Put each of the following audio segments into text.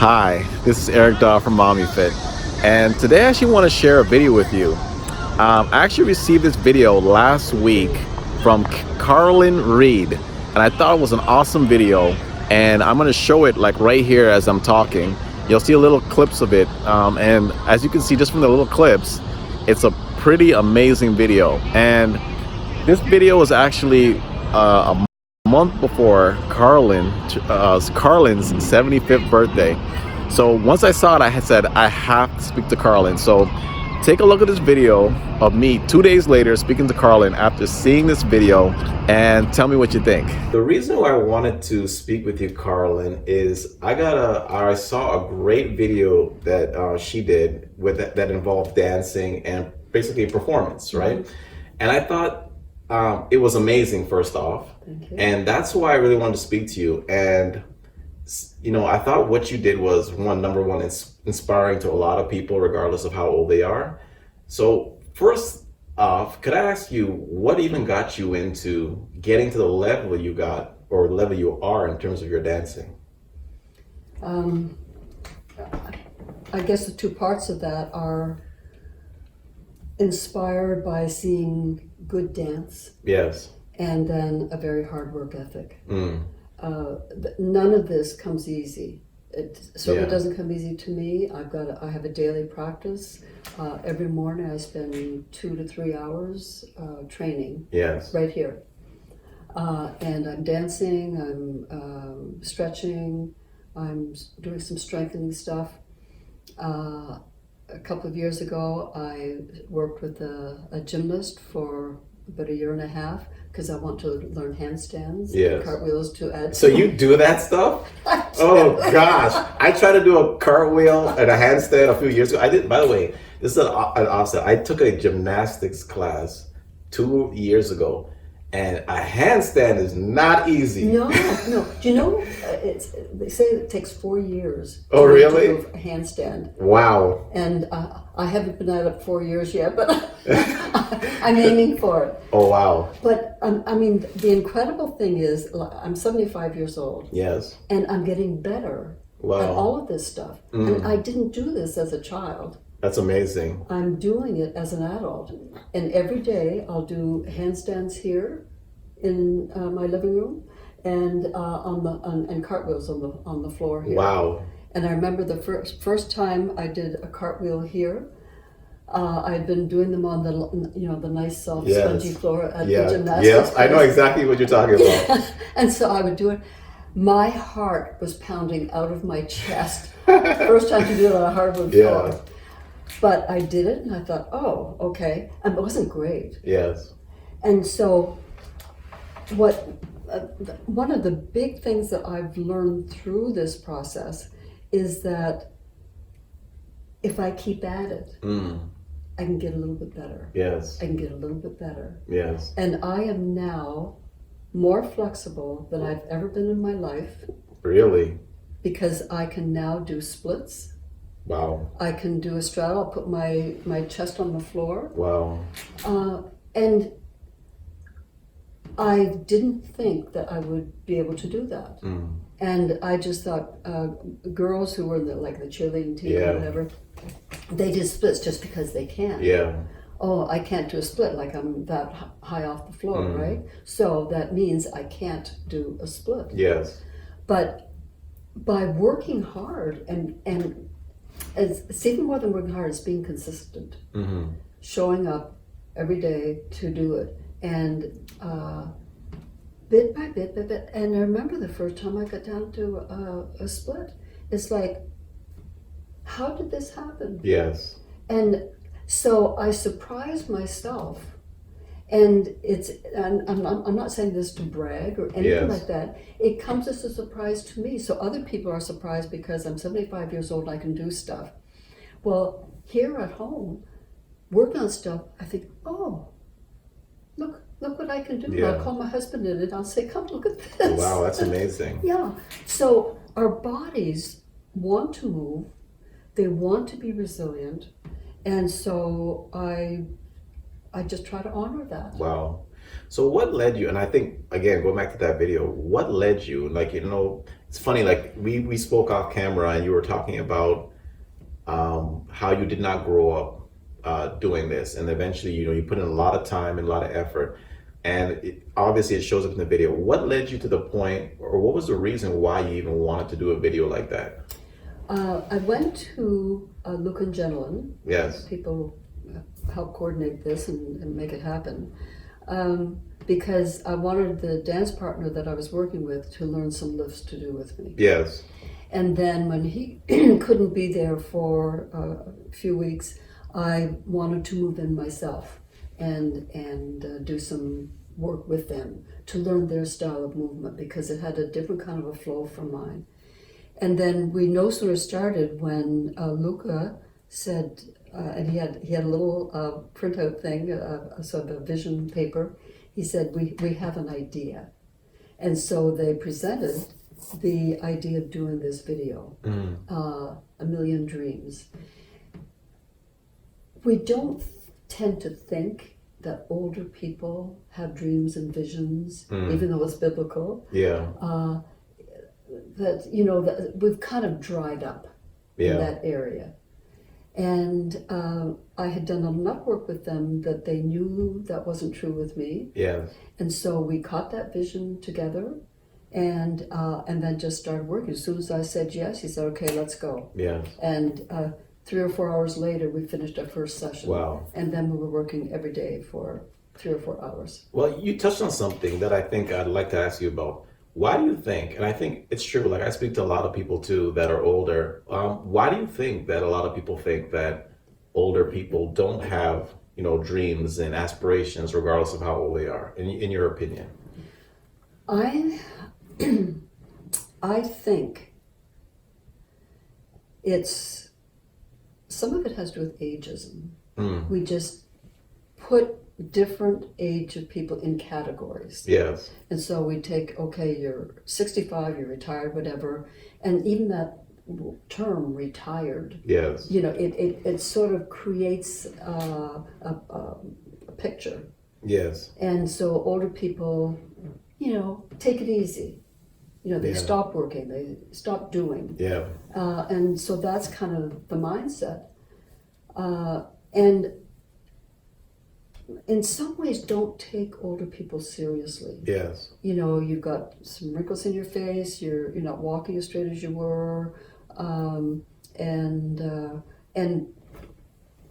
Hi, this is Eric Daw from Mommy Fit, and today I actually want to share a video with you. I actually received this video last week from Carlin Reed, and I thought it was an awesome video, and I'm going to show it like right here as I'm talking. You'll see a little clips of it, and as you can see just from the little clips, it's a pretty amazing video. And this video was actually a month before Carlin's 75th birthday. So once I saw it, I had said I have to speak to Carlin. So take a look at this video of me 2 days later speaking to Carlin after seeing this video, and tell me what you think. The reason why I wanted to speak with you, Carlin, is I saw a great video that she did with that involved dancing and basically performance, right? Mm-hmm. And I thought it was amazing, first off. Thank you. And that's why I really wanted to speak to you. And, I thought what you did was, number one, it's inspiring to a lot of people, regardless of how old they are. So first off, could I ask you what even got you into getting to the level you got, or level you are, in terms of your dancing? I guess the two parts of that are inspired by seeing good dance. Yes. And then a very hard work ethic. Mm. None of this comes easy. It certainly Yeah. doesn't come easy to me. I have a daily practice. Every morning I spend 2 to 3 hours training. Yes. Right here. And I'm dancing, I'm stretching, I'm doing some strengthening stuff. A couple of years ago, I worked with a gymnast for about a year and a half because I want to learn handstands, Yes. and cartwheels to add. So you do that stuff? Oh gosh, I tried to do a cartwheel and a handstand a few years ago. I did. By the way, this is an offset. I took a gymnastics class 2 years ago, and a handstand is not easy. No. Do you know? They say it takes 4 years. Oh, really? To do a handstand. Wow. And I haven't been at it 4 years yet, but I'm aiming for it. Oh wow. But the incredible thing is, I'm 75 years old. Yes. And I'm getting better Wow. at all of this stuff. And I didn't do this as a child. That's amazing. I'm doing it as an adult. And every day I'll do handstands here in my living room, and and cartwheels on the floor here. Wow. And I remember the first time I did a cartwheel here. I had been doing them on the nice soft spongy floor at the gymnastics. Yes, I know exactly what you're talking about. And so I would do it. My heart was pounding out of my chest. First time to do it on a hardwood floor. But I did it, and I thought, oh, okay. And it wasn't great. Yes. And so one of the big things that I've learned through this process is that if I keep at it, I can get a little bit better. Yes. I can get a little bit better. Yes. And I am now more flexible than I've ever been in my life. Really? Because I can now do splits. Wow. I can do a straddle. I'll put my chest on the floor. Wow. And I didn't think that I would be able to do that. And I just thought girls who were in the cheerleading team or whatever, they did splits just because they can. Yeah. Oh, I can't do a split, like I'm that high off the floor, right? So that means I can't do a split. Yes. But by working hard, and it's even more than working hard, it's being consistent. Showing up every day to do it. And bit by bit, and I remember the first time I got down to a split. It's like, how did this happen? Yes. And so I surprised myself, and I'm not saying this to brag or anything like that. It comes as a surprise to me. So other people are surprised because I'm 75 years old and I can do stuff. Well, here at home, working on stuff, I think, oh, look what I can do. Yeah. I'll call my husband in and I'll say, come look at this. Wow, that's amazing. Yeah. So our bodies want to move. They want to be resilient. And so I just try to honor that. Wow. So what led you, and I think, again, going back to that video, what led you, it's funny, like we spoke off camera and you were talking about how you did not grow up doing this, and eventually, you put in a lot of time and a lot of effort, and obviously it shows up in the video. What led you to the point, or what was the reason why you even wanted to do a video like that? I went to Luke and Gentleman. Yes. People help coordinate this and make it happen. Because I wanted the dance partner that I was working with to learn some lifts to do with me. Yes. And then when he couldn't be there for a few weeks, I wanted to move in myself and do some work with them to learn their style of movement, because it had a different kind of a flow from mine. And then we no sooner started when Luca said, and he had a little printout thing, sort of a vision paper. He said, we have an idea. And so they presented the idea of doing this video, A Million Dreams. We don't tend to think that older people have dreams and visions, even though it's biblical. Yeah. That, that we've kind of dried up in that area. And I had done enough work with them that they knew that wasn't true with me. Yeah. And so we caught that vision together, and then just started working. As soon as I said yes, he said, okay, let's go. Yeah. And 3 or 4 hours later, we finished our first session. Wow. And then we were working every day for 3 or 4 hours. Well, you touched on something that I think I'd like to ask you about. Why do you think, and I think it's true, like I speak to a lot of people too that are older, why do you think that a lot of people think that older people don't have, dreams and aspirations regardless of how old they are, in your opinion? I think some of it has to do with ageism. We just put different age of people in categories. Yes. And so we take, okay, you're 65, you're retired, whatever, and even that term retired, yes, it sort of creates a picture. Yes. And so older people, take it easy. They stop working, they stop doing. Yeah. And so that's kind of the mindset. And in some ways, don't take older people seriously. Yes. You've got some wrinkles in your face. You're not walking as straight as you were, and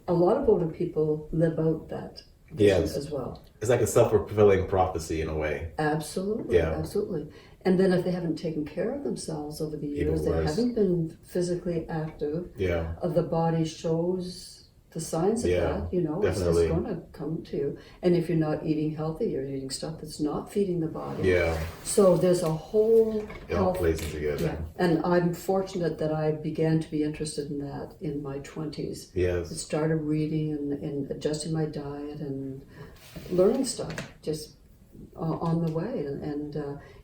a lot of older people live out that vision as well. It's like a self-fulfilling prophecy in a way. Absolutely. Yeah. Absolutely. And then if they haven't taken care of themselves over the years, they haven't been physically active. Yeah. The body shows the signs of that, it's going to come to you. And if you're not eating healthy, you're eating stuff that's not feeding the body. Yeah. So there's a whole it all plays together. Yeah. And I'm fortunate that I began to be interested in that in my 20s. Yes. I started reading and adjusting my diet and learning stuff just on the way. And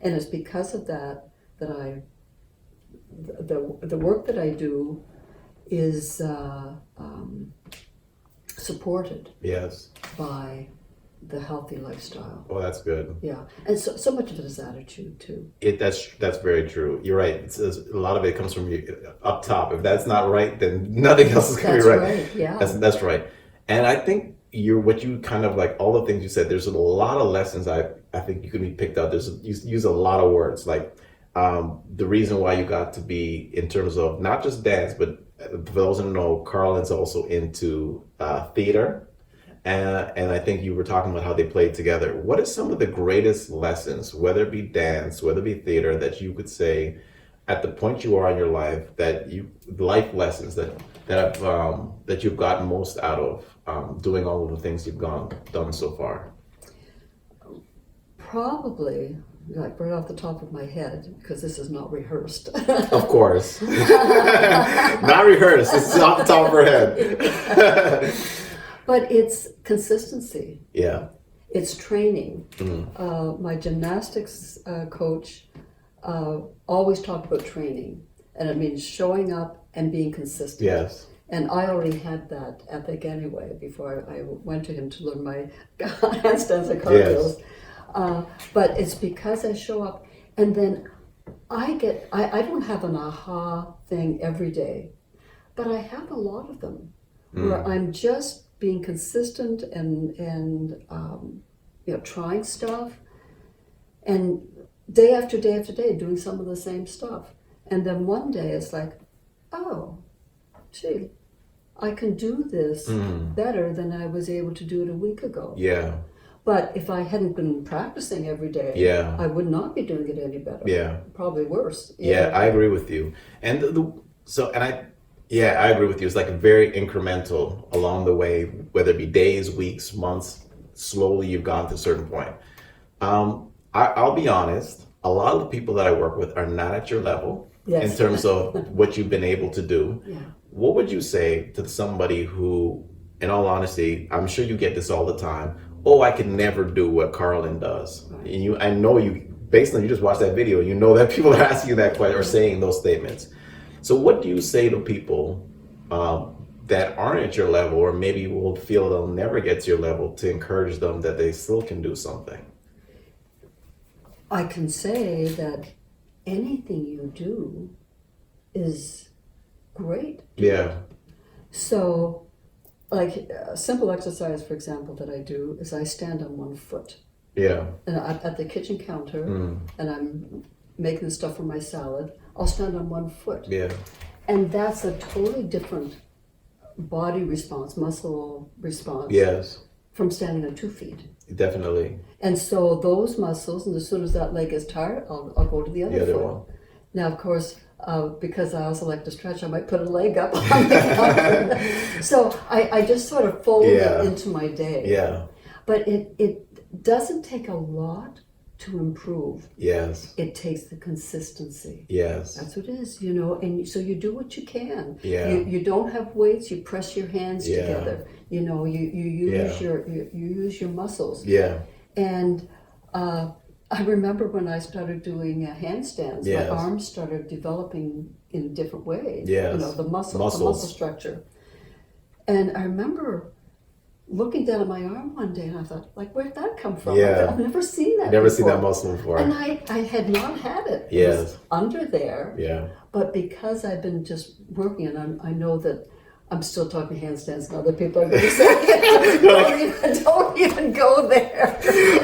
it's because of that I the work that I do is supported by the healthy lifestyle. Oh, that's good. Yeah, and so much of it is attitude too. That's very true. You're right. A lot of it comes from you up top. If that's not right, then nothing else is going to be right. That's right. Yeah, that's right. And I think what you kind of like all the things you said. There's a lot of lessons I think you can be picked out. You use a lot of words like the reason why you got to be in terms of not just dance, but for those who know, Carlin's also into theater, and I think you were talking about how they played together. What are some of the greatest lessons, whether it be dance, whether it be theater, that you could say at the point you are in your life, life lessons that you've gotten most out of doing all of the things you've done so far? Probably, like right off the top of my head, because this is not rehearsed. Of course. Not rehearsed, it's off the top of her head. But it's consistency. Yeah. It's training. My gymnastics coach always talked about training, and it means showing up and being consistent. Yes. And I already had that ethic anyway before I went to him to learn my handstands and cartwheels. But it's because I show up, and then I don't have an aha thing every day, but I have a lot of them where I'm just being consistent and trying stuff, and day after day after day doing some of the same stuff. And then one day it's like, oh, gee, I can do this better than I was able to do it a week ago. Yeah. But if I hadn't been practicing every day, I would not be doing it any better. Yeah. Probably worse. Yeah, I agree with you. And I agree with you. It's like very incremental along the way, whether it be days, weeks, months, slowly you've gone to a certain point. I'll be honest, a lot of the people that I work with are not at your level in terms of what you've been able to do. Yeah. What would you say to somebody who, in all honesty, I'm sure you get this all the time, oh, I can never do what Carlin does. Right. And I know you, based on you just watched that video, you know that people are asking you that question or saying those statements. So what do you say to people that aren't at your level, or maybe will feel they'll never get to your level, to encourage them that they still can do something? I can say that anything you do is great. Yeah. So, like a simple exercise, for example, that I do is I stand on one foot. Yeah. And at the kitchen counter, and I'm making the stuff for my salad, I'll stand on one foot. Yeah. And that's a totally different body response, muscle response. Yes. From standing on 2 feet. Definitely. And so those muscles, and as soon as that leg is tired, I'll go to the other foot. One. Now, of course, because I also like to stretch, I might put a leg up on the counter. So I just sort of fold it into my day. Yeah. But it doesn't take a lot to improve. Yes. It takes the consistency. Yes. That's what it is, and so you do what you can. Yeah. You don't have weights, you press your hands together. You use your muscles. Yeah. And I remember when I started doing handstands, my arms started developing in different ways. Yes. The muscle structure. And I remember looking down at my arm one day, and I thought, like, where'd that come from? Yeah. I've never seen that Never before. seen that muscle before. And I had not had it. Yes. It was under there. Yeah. But because I've been just working, and I know that I'm still talking handstands, and other people are going to say, don't even go there.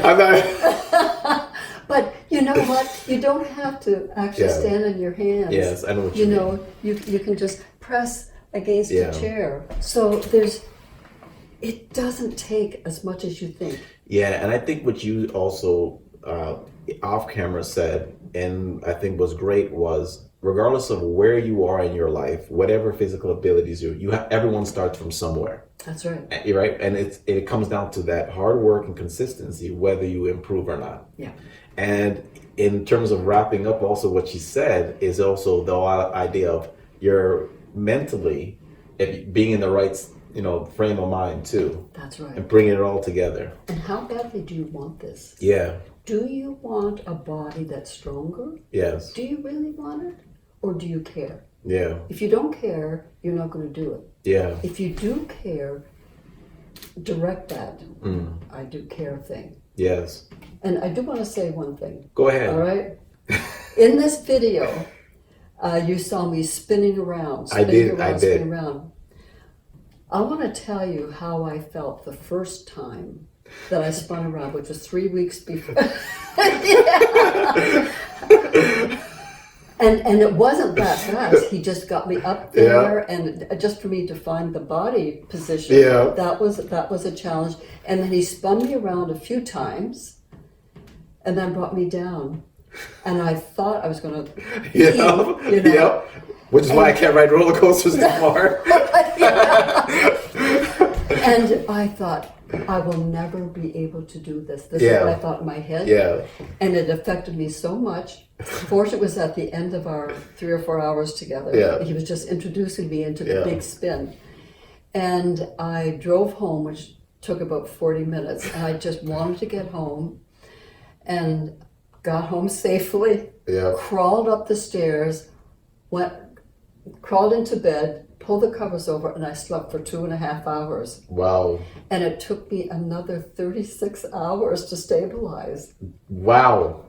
I'm not. But you know what? You don't have to actually stand on your hands. Yes, I know what you mean. You can just press against a chair. So it doesn't take as much as you think. Yeah, and I think what you also off camera said, and I think was great, was regardless of where you are in your life, whatever physical abilities you have, everyone starts from somewhere. That's right. Right, and it comes down to that hard work and consistency, whether you improve or not. Yeah. And in terms of wrapping up, also what she said is also the idea of you're mentally being in the right frame of mind too. That's right. And bringing it all together. And how badly do you want this? Yeah. Do you want a body that's stronger? Yes. Do you really want it? Or do you care? Yeah. If you don't care, you're not going to do it. Yeah. If you do care, direct that I do care thing. Yes. And I do want to say one thing. Go ahead. All right? In this video, you saw me spinning around. I did. Spinning around. I want to tell you how I felt the first time that I spun around, which was 3 weeks before. And it wasn't that fast. He just got me up there, and just for me to find the body position, that was a challenge. And then he spun me around a few times, and then brought me down. And I thought I was going to Yep. Which is why I can't ride roller coasters anymore. And I thought, I will never be able to do this. This is what I thought in my head. Yeah. And it affected me so much. Fortunately, it was at the end of our 3 or 4 hours together. Yeah. He was just introducing me into the big spin. And I drove home, which took about 40 minutes. And I just wanted to get home. And got home safely. Yeah. Crawled up the stairs. Crawled into bed, pulled the covers over, and I slept for 2.5 hours. Wow. And it took me another 36 hours to stabilize. Wow.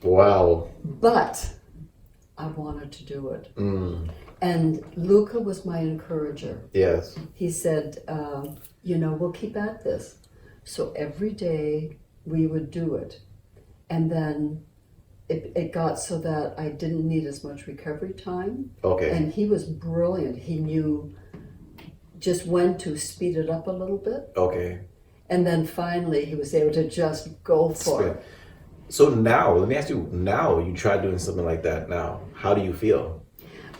Wow. But I wanted to do it. Mm. And Luca was my encourager. Yes. He said, we'll keep at this. So every day we would do it. And then it got so that I didn't need as much recovery time. Okay. And he was brilliant. He knew just when to speed it up a little bit. Okay. And then finally he was able to just go for it. So now, let me ask you, now you try doing something like that now. How do you feel?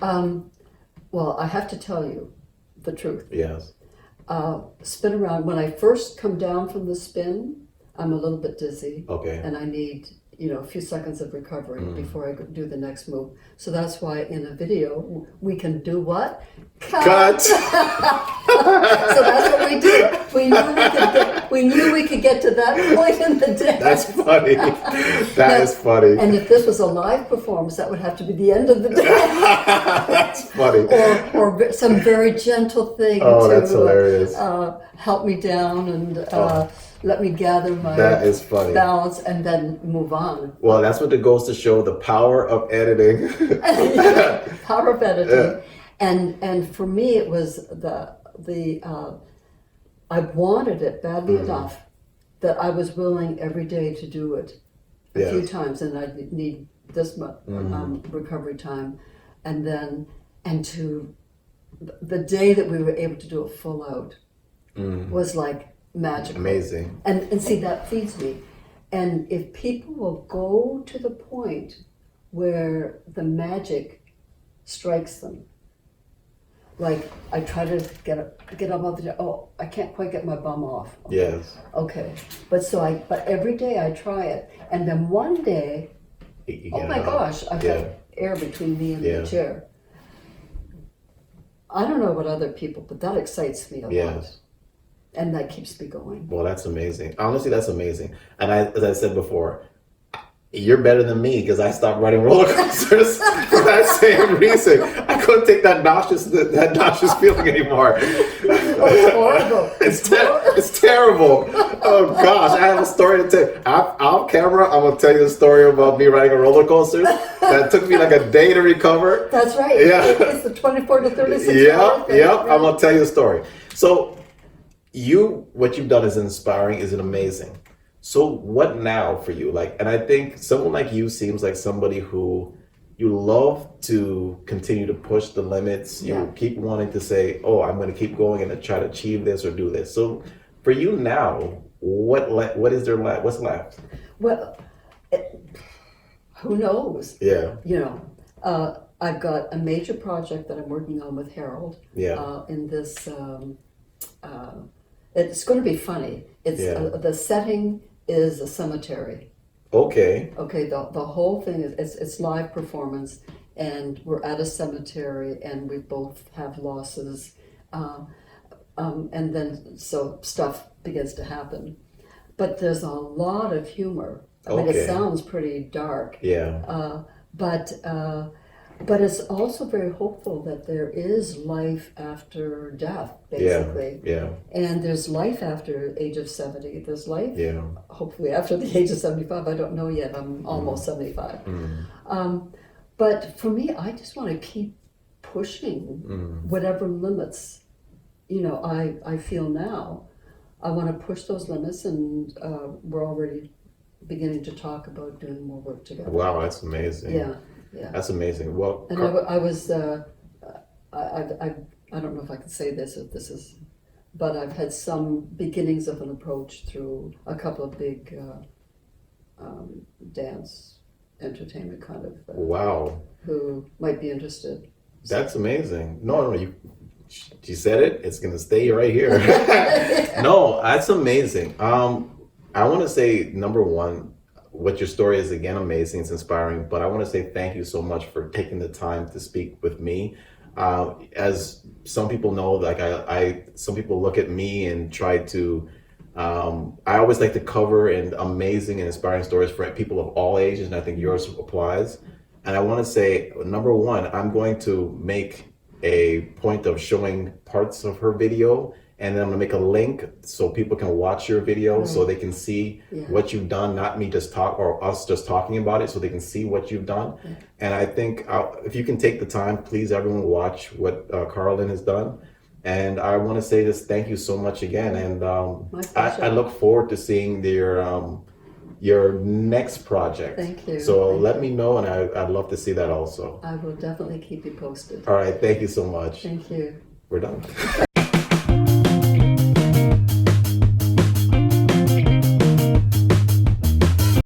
Well, I have to tell you the truth. Yes. Spin around. When I first come down from the spin, I'm a little bit dizzy. Okay. And I need, a few seconds of recovery before I do the next move. So that's why in a video, we can do what? Cut! So that's what we do. We knew we could get to that point in the day. That's funny. That is funny. And if this was a live performance, that would have to be the end of the day. That's funny. Or some very gentle thing that's hilarious. Help me down and let me gather my that is funny. balance and then move on. Well, that's what it goes to show, the power of editing. Power of editing. Yeah. And for me, it was I wanted it badly enough that I was willing every day to do it a few times, and I need this much recovery time, and to the day that we were able to do a full out was like magical. Amazing. And see, that feeds me. And if people will go to the point where the magic strikes them, like I try to get up off the day, I can't quite get my bum off. Okay. Yes. Okay. But every day I try it. And then one day, oh my gosh, I've got air between me and the chair. I don't know about other people, but that excites me a lot. And that keeps me going. Well, that's amazing. Honestly, that's amazing. And as I said before, you're better than me because I stopped riding roller coasters for that same reason. I couldn't take that nauseous feeling anymore. It's horrible. It's terrible. Oh gosh, I have a story to tell. Off camera, I'm gonna tell you the story about me riding a roller coaster. That took me like a day to recover. That's right. Yeah, it's the 24 to 36 hours. Yep. I'm gonna tell you the story. So, what you've done is inspiring, is amazing. So what now for you? And I think someone like you seems like somebody who you love to continue to push the limits. You keep wanting to say, I'm going to keep going and to try to achieve this or do this. So for you now, what is there left? What's left? Well, who knows? Yeah. I've got a major project that I'm working on with Harold. Yeah. In this, it's going to be funny. It's the setting is a cemetery. Okay. The whole thing is it's live performance, and we're at a cemetery, and we both have losses, and then so stuff begins to happen. But there's a lot of humor. I mean, it sounds pretty dark. Yeah. But it's also very hopeful that there is life after death, basically. Yeah. And there's life after age of 70. There's life, hopefully, after the age of 75. I don't know yet. I'm almost 75. But for me, I just want to keep pushing whatever limits, I feel now. I want to push those limits, and we're already beginning to talk about doing more work together. Wow, that's amazing. Yeah. That's amazing. Well, and I was, I don't know if I can say this, but I've had some beginnings of an approach through a couple of big dance entertainment kind of. Wow. Who might be interested. That's amazing. No, you said it. It's gonna stay right here. No, that's amazing. I want to say, number one, what your story is, again, amazing. It's inspiring. But I want to say thank you so much for taking the time to speak with me. As some people know, some people look at me and try to. I always like to cover amazing and inspiring stories for people of all ages, and I think yours applies. And I want to say, number one, I'm going to make a point of showing parts of her video and then I'm gonna make a link so people can watch your video, so they can see what you've done, not me just talk or us just talking about it, so they can see what you've done. And I think if you can take the time, please everyone watch what Carlin has done. And I want to say this, thank you so much again, and I look forward to seeing your next project. Thank you. So let me know, and I'd love to see that also. I will definitely keep you posted. All right, thank you so much. Thank you. We're done.